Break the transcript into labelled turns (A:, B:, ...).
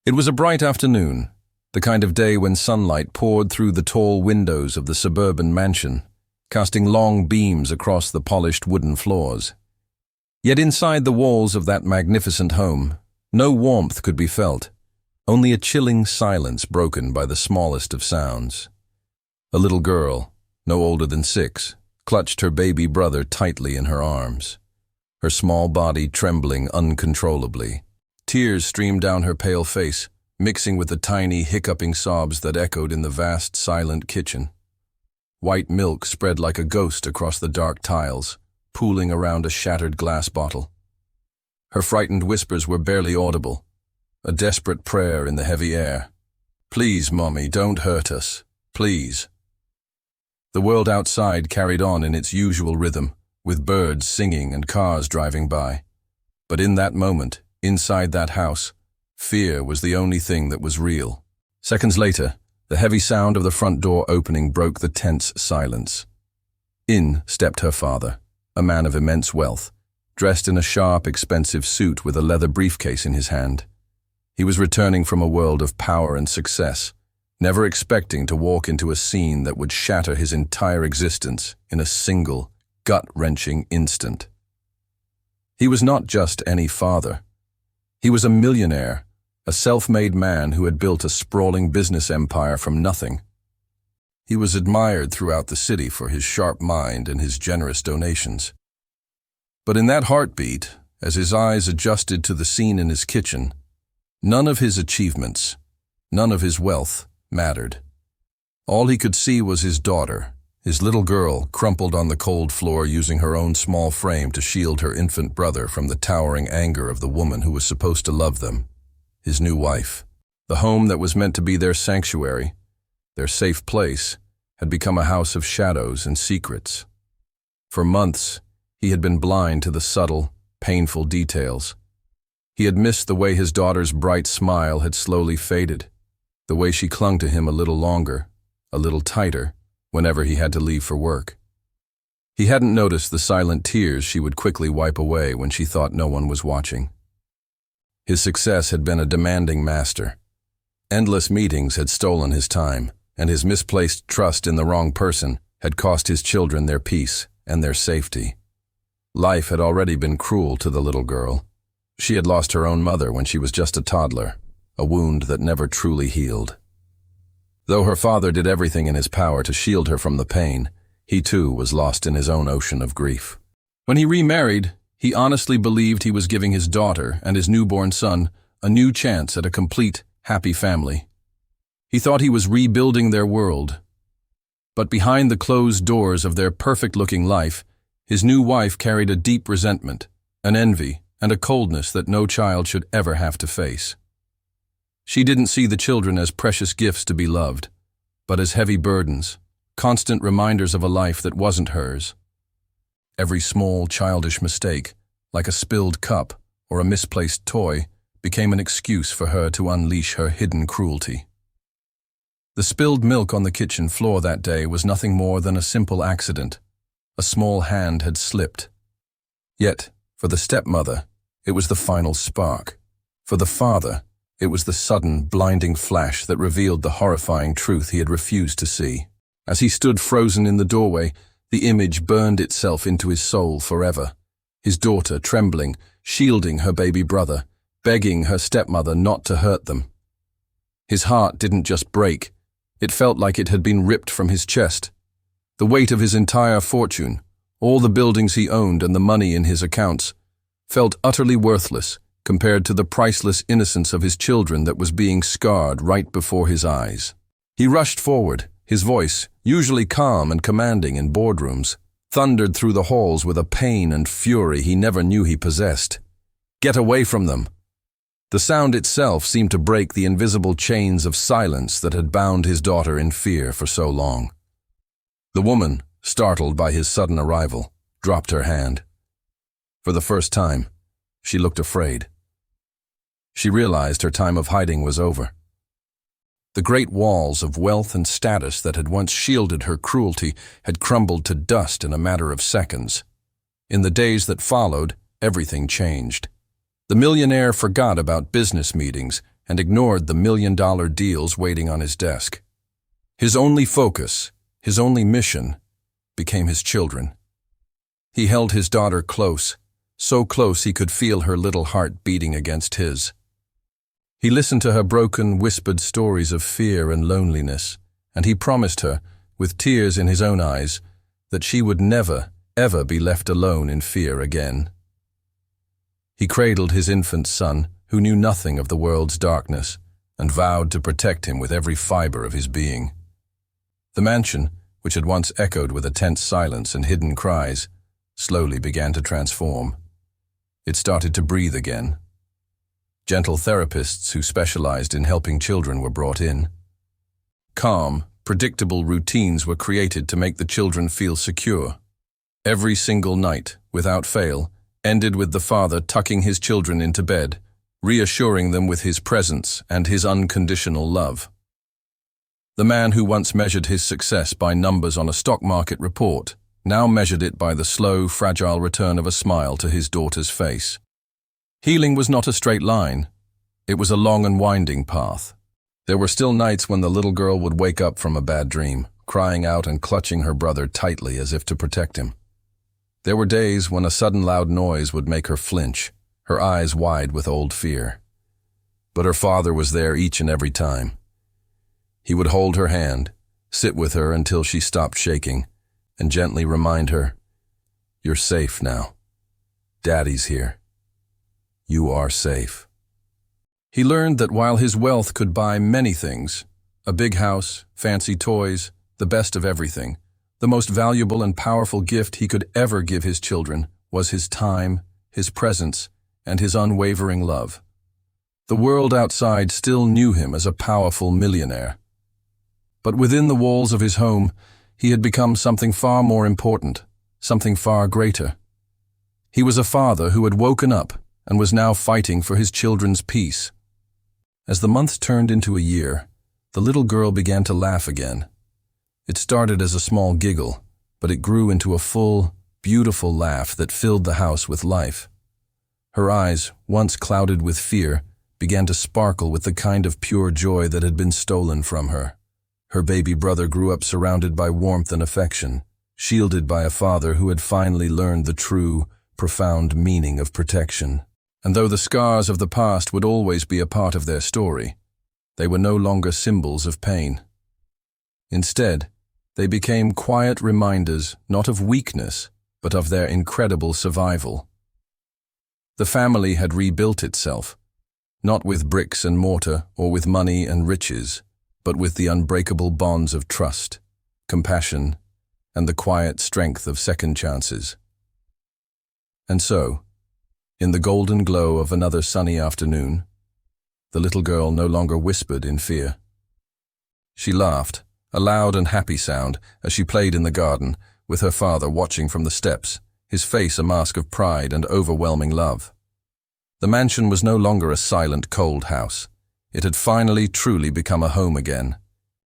A: It was a bright afternoon, the kind of day when sunlight poured through the tall windows of the suburban mansion, casting long beams across the polished wooden floors. Yet inside the walls of that magnificent home, no warmth could be felt, only a chilling silence broken by the smallest of sounds. A little girl, no older than 6, clutched her baby brother tightly in her arms, her small body trembling uncontrollably. Tears streamed down her pale face, mixing with the tiny, hiccuping sobs that echoed in the vast, silent kitchen. White milk spread like a ghost across the dark tiles, pooling around a shattered glass bottle. Her frightened whispers were barely audible, a desperate prayer in the heavy air. "Please, Mommy, don't hurt us. Please." The world outside carried on in its usual rhythm, with birds singing and cars driving by. But in that moment, inside that house, fear was the only thing that was real. Seconds later, the heavy sound of the front door opening broke the tense silence. In stepped her father, a man of immense wealth, dressed in a sharp, expensive suit with a leather briefcase in his hand. He was returning from a world of power and success, never expecting to walk into a scene that would shatter his entire existence in a single, gut-wrenching instant. He was not just any father. He was a millionaire, a self-made man who had built a sprawling business empire from nothing. He was admired throughout the city for his sharp mind and his generous donations. But in that heartbeat, as his eyes adjusted to the scene in his kitchen, none of his achievements, none of his wealth mattered. All he could see was his daughter, his little girl, crumpled on the cold floor using her own small frame to shield her infant brother from the towering anger of the woman who was supposed to love them, his new wife. The home that was meant to be their sanctuary, their safe place, had become a house of shadows and secrets. For months, he had been blind to the subtle, painful details. He had missed the way his daughter's bright smile had slowly faded, the way she clung to him a little longer, a little tighter, whenever he had to leave for work. He hadn't noticed the silent tears she would quickly wipe away when she thought no one was watching. His success had been a demanding master. Endless meetings had stolen his time, and his misplaced trust in the wrong person had cost his children their peace and their safety. Life had already been cruel to the little girl. She had lost her own mother when she was just a toddler, a wound that never truly healed. Though her father did everything in his power to shield her from the pain, he too was lost in his own ocean of grief. When he remarried, he honestly believed he was giving his daughter and his newborn son a new chance at a complete, happy family. He thought he was rebuilding their world. But behind the closed doors of their perfect-looking life, his new wife carried a deep resentment, an envy, and a coldness that no child should ever have to face. She didn't see the children as precious gifts to be loved, but as heavy burdens, constant reminders of a life that wasn't hers. Every small, childish mistake, like a spilled cup or a misplaced toy, became an excuse for her to unleash her hidden cruelty. The spilled milk on the kitchen floor that day was nothing more than a simple accident. A small hand had slipped. Yet, for the stepmother, it was the final spark. For the father, it was the sudden, blinding flash that revealed the horrifying truth he had refused to see. As he stood frozen in the doorway, the image burned itself into his soul forever. His daughter, trembling, shielding her baby brother, begging her stepmother not to hurt them. His heart didn't just break. It felt like it had been ripped from his chest. The weight of his entire fortune, all the buildings he owned and the money in his accounts, felt utterly worthless compared to the priceless innocence of his children that was being scarred right before his eyes. He rushed forward, his voice, usually calm and commanding in boardrooms, thundered through the halls with a pain and fury he never knew he possessed. "Get away from them!" The sound itself seemed to break the invisible chains of silence that had bound his daughter in fear for so long. The woman, startled by his sudden arrival, dropped her hand. For the first time, she looked afraid. She realized her time of hiding was over. The great walls of wealth and status that had once shielded her cruelty had crumbled to dust in a matter of seconds. In the days that followed, everything changed. The millionaire forgot about business meetings and ignored the million-dollar deals waiting on his desk. His only focus, his only mission, became his children. He held his daughter close, so close he could feel her little heart beating against his. He listened to her broken, whispered stories of fear and loneliness, and he promised her, with tears in his own eyes, that she would never, ever be left alone in fear again. He cradled his infant son, who knew nothing of the world's darkness, and vowed to protect him with every fiber of his being. The mansion, which had once echoed with a tense silence and hidden cries, slowly began to transform. It started to breathe again. Gentle therapists who specialized in helping children were brought in. Calm, predictable routines were created to make the children feel secure. Every single night, without fail, ended with the father tucking his children into bed, reassuring them with his presence and his unconditional love. The man who once measured his success by numbers on a stock market report now measured it by the slow, fragile return of a smile to his daughter's face. Healing was not a straight line. It was a long and winding path. There were still nights when the little girl would wake up from a bad dream, crying out and clutching her brother tightly as if to protect him. There were days when a sudden loud noise would make her flinch, her eyes wide with old fear. But her father was there each and every time. He would hold her hand, sit with her until she stopped shaking, and gently remind her, "You're safe now. Daddy's here. You are safe." He learned that while his wealth could buy many things, a big house, fancy toys, the best of everything, the most valuable and powerful gift he could ever give his children was his time, his presence, and his unwavering love. The world outside still knew him as a powerful millionaire. But within the walls of his home, he had become something far more important, something far greater. He was a father who had woken up and was now fighting for his children's peace. As the months turned into a year, the little girl began to laugh again. It started as a small giggle, but it grew into a full, beautiful laugh that filled the house with life. Her eyes, once clouded with fear, began to sparkle with the kind of pure joy that had been stolen from her. Her baby brother grew up surrounded by warmth and affection, shielded by a father who had finally learned the true, profound meaning of protection. And though the scars of the past would always be a part of their story, they were no longer symbols of pain. Instead, they became quiet reminders not of weakness, but of their incredible survival. The family had rebuilt itself, not with bricks and mortar or with money and riches, but with the unbreakable bonds of trust, compassion, and the quiet strength of second chances. And so, in the golden glow of another sunny afternoon, the little girl no longer whispered in fear. She laughed, a loud and happy sound, as she played in the garden, with her father watching from the steps, his face a mask of pride and overwhelming love. The mansion was no longer a silent, cold house. It had finally truly become a home again,